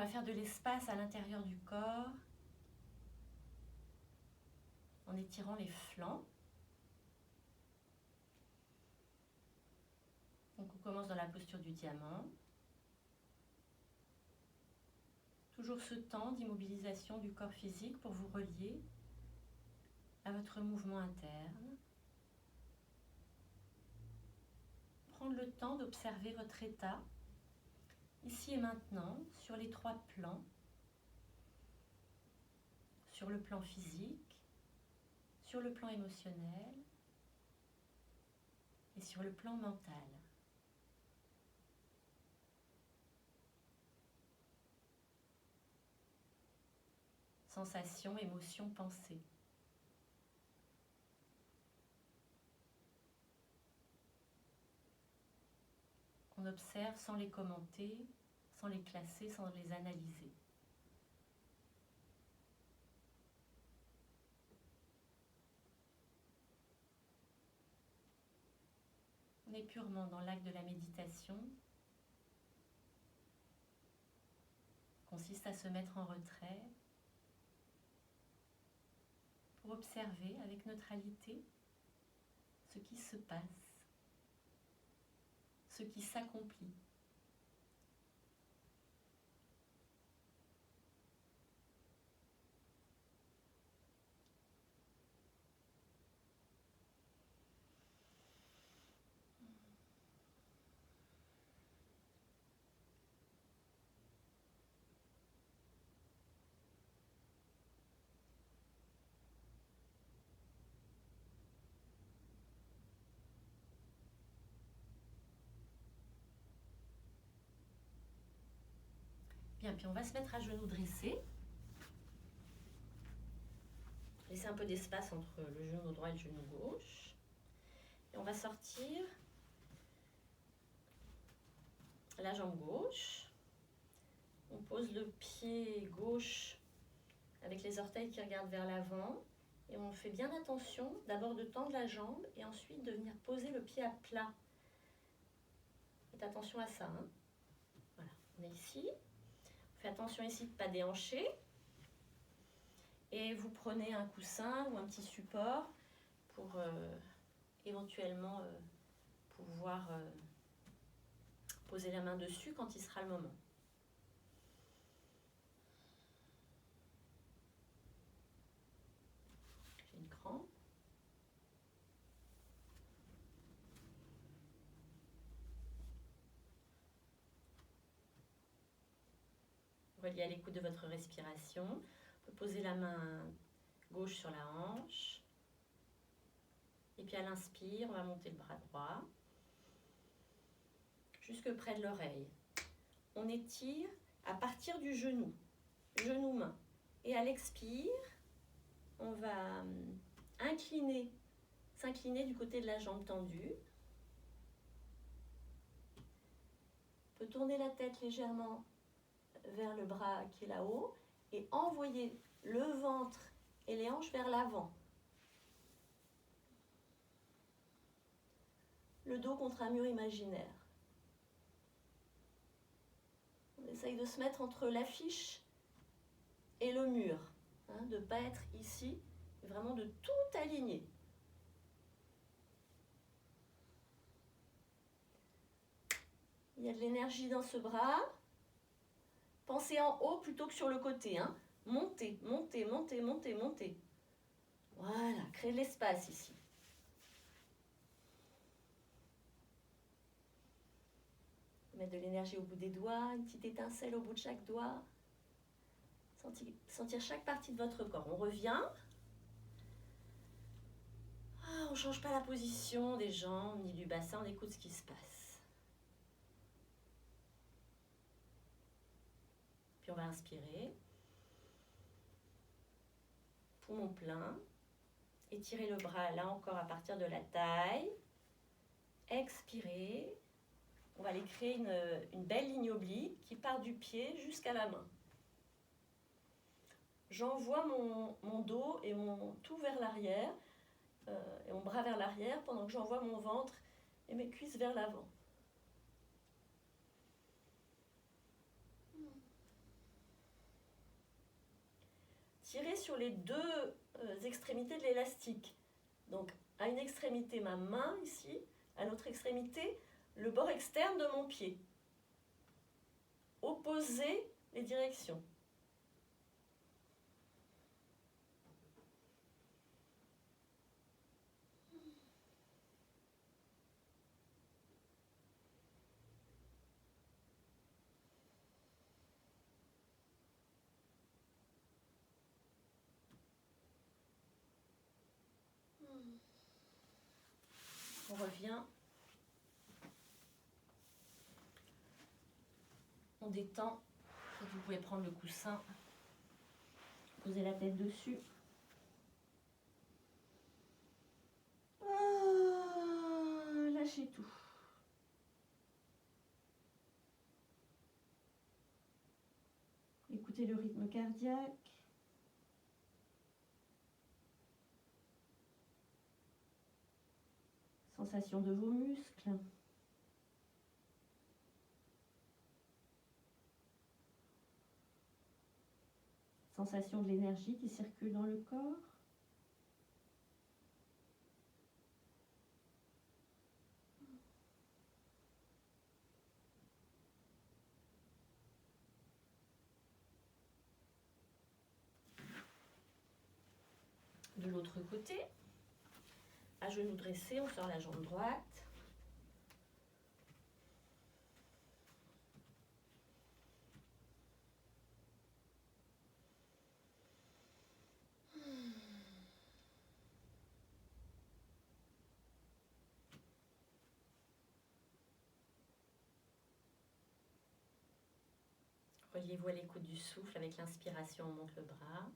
va faire de l'espace à l'intérieur du corps en étirant les flancs. Donc on commence dans la posture du diamant. Toujours ce temps d'immobilisation du corps physique pour vous relier à votre mouvement interne. Prendre le temps d'observer votre état, ici et maintenant, sur les 3 plans. Sur le plan physique, sur le plan émotionnel et sur le plan mental. Sensations, émotions, pensées. On observe sans les commenter, sans les classer, sans les analyser. On est purement dans l'acte de la méditation, qui consiste à se mettre en retrait pour observer avec neutralité ce qui se passe, ce qui s'accomplit. Bien, puis on va se mettre à genoux dressés. Laissez un peu d'espace entre le genou droit et le genou gauche. Et on va sortir la jambe gauche. On pose le pied gauche avec les orteils qui regardent vers l'avant. Et on fait bien attention d'abord de tendre la jambe et ensuite de venir poser le pied à plat. Faites attention à ça. Hein. Voilà, on est ici. Faites attention ici de ne pas déhancher. Et vous prenez un coussin ou un petit support pour éventuellement pouvoir poser la main dessus quand il sera le moment. J'ai une crampe. Reliez à l'écoute de votre respiration. Vous pouvez poser la main gauche sur la hanche. Et puis à l'inspire, on va monter le bras droit jusque près de l'oreille. On étire à partir du genou, genou-main. Et à l'expire, on va s'incliner du côté de la jambe tendue. On peut tourner la tête légèrement vers le bras qui est là-haut et envoyer le ventre et les hanches vers l'avant. Le dos contre un mur imaginaire. On essaye de se mettre entre l'affiche et le mur, hein, de ne pas être ici, vraiment de tout aligner. Il y a de l'énergie dans ce bras. Pensez en haut plutôt que sur le côté. Hein. Montez, montez, montez, montez, montez. Voilà, créez de l'espace ici. Mettre de l'énergie au bout des doigts, une petite étincelle au bout de chaque doigt. Sentir chaque partie de votre corps. On revient. On ne change pas la position des jambes ni du bassin, on écoute ce qui se passe. Puis on va inspirer. Poumon plein. Étirez le bras là encore à partir de la taille. Expirez. On va aller créer une belle ligne oblique qui part du pied jusqu'à la main. J'envoie mon dos et mon tout vers l'arrière, et mon bras vers l'arrière, pendant que j'envoie mon ventre et mes cuisses vers l'avant. tirer sur les deux extrémités de l'élastique. Donc, à une extrémité, ma main ici, à l'autre extrémité, le bord externe de mon pied. Opposer les directions. On revient. On détend. Vous pouvez prendre le coussin, poser la tête dessus. Lâchez tout. Écoutez le rythme cardiaque. Sensation de vos muscles. Sensation de l'énergie qui circule dans le corps. De l'autre côté, à genoux dressés, on sort la jambe droite. Reliez-vous à l'écoute du souffle. Avec l'inspiration, on monte le bras.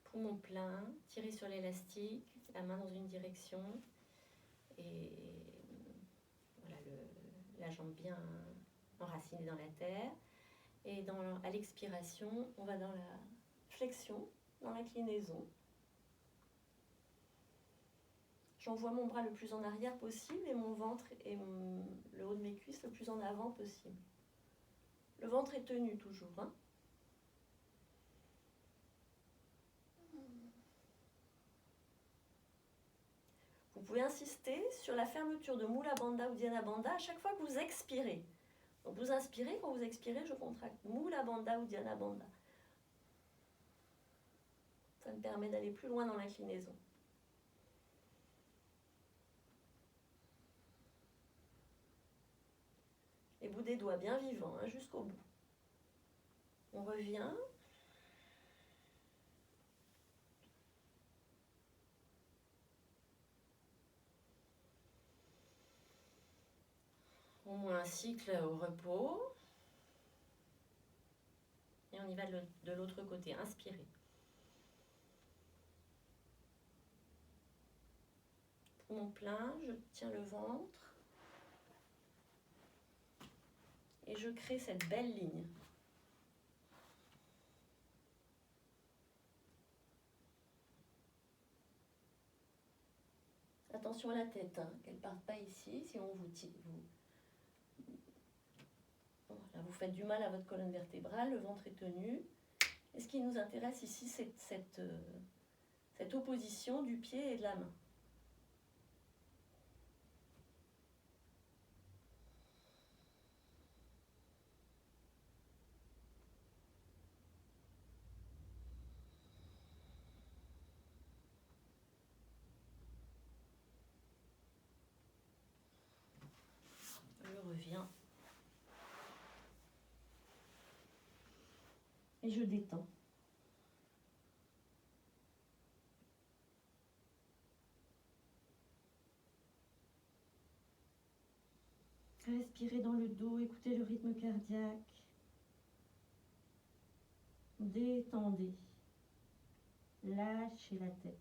Poumon plein, tirez sur l'élastique, la main dans une direction. Et voilà, la jambe bien enracinée dans la terre. Et à l'expiration, on va dans la flexion, dans l'inclinaison. J'envoie mon bras le plus en arrière possible et mon ventre et le haut de mes cuisses le plus en avant possible. Le ventre est tenu toujours. Hein. Vous pouvez insister sur la fermeture de Mula Bandha ou Dhyana Bandha à chaque fois que vous expirez. Donc vous inspirez, quand vous expirez, je contracte Mula Bandha ou Dhyana Bandha. Ça me permet d'aller plus loin dans l'inclinaison. Les bouts des doigts bien vivants, hein, jusqu'au bout. On revient. Au moins un cycle au repos. Et on y va de l'autre côté. Inspirez. Poumon plein, je tiens le ventre. Et je crée cette belle ligne. Attention à la tête, hein, qu'elle ne parte pas ici, sinon voilà, vous faites du mal à votre colonne vertébrale, le ventre est tenu. Et ce qui nous intéresse ici, c'est cette opposition du pied et de la main. Je reviens. Et je détends. Respirez dans le dos, écoutez le rythme cardiaque. Détendez. Lâchez la tête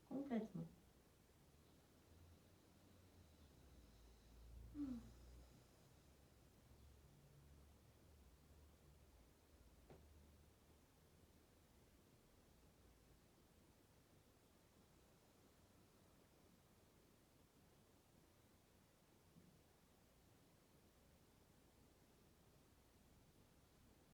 complètement.